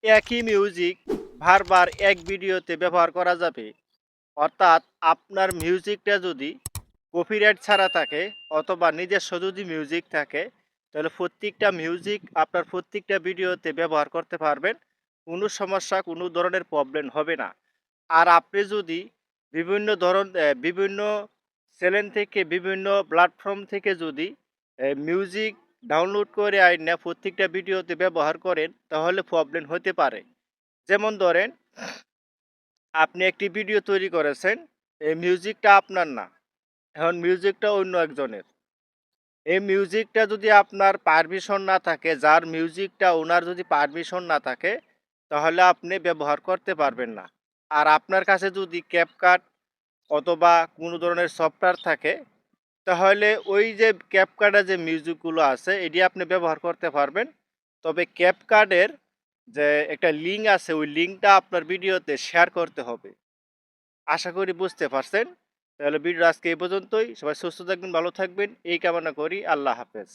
একই মিউজিক বারবার এক ভিডিওতে ব্যবহার করা যাবে। অর্থাৎ আপনার মিউজিকটা যদি কপিরাইট ছাড়া থাকে অথবা নিজস্ব যদি মিউজিক থাকে, তাহলে প্রত্যেকটা মিউজিক আপনার প্রত্যেকটা ভিডিওতে ব্যবহার করতে পারবেন। কোনো সমস্যা, কোনো ধরনের প্রবলেম হবে না। আর আপনি যদি বিভিন্ন চ্যানেল থেকে, বিভিন্ন প্ল্যাটফর্ম থেকে যদি মিউজিক ডাউনলোড করে আইনা প্রত্যেকটা ভিডিওতে ব্যবহার করেন, তাহলে প্রবলেম হতে পারে। যেমন ধরেন, আপনি একটি ভিডিও তৈরি করেছেন, এই মিউজিকটা আপনার না, এখন মিউজিকটা অন্য একজনের। এই মিউজিকটা যদি আপনার পারমিশন না থাকে, যার মিউজিকটা ওনার যদি পারমিশন না থাকে, তাহলে আপনি ব্যবহার করতে পারবেন না। আর আপনার কাছে যদি ক্যাপকাট অথবা কোনো ধরনের সফটওয়্যার থাকে, তাহলে ওই যে ক্যাপকার্ডে যে মিউজিকগুলো আছে এটি আপনি ব্যবহার করতে পারবেন। তবে ক্যাপকার্ডের যে একটা লিঙ্ক আছে, ওই লিঙ্কটা আপনার ভিডিওতে শেয়ার করতে হবে। আশা করি বুঝতে পারছেন। তাহলে ভিডিও আজকে এই পর্যন্তই। সবাই সুস্থ থাকবেন, ভালো থাকবেন এই কামনা করি। আল্লাহ হাফেজ।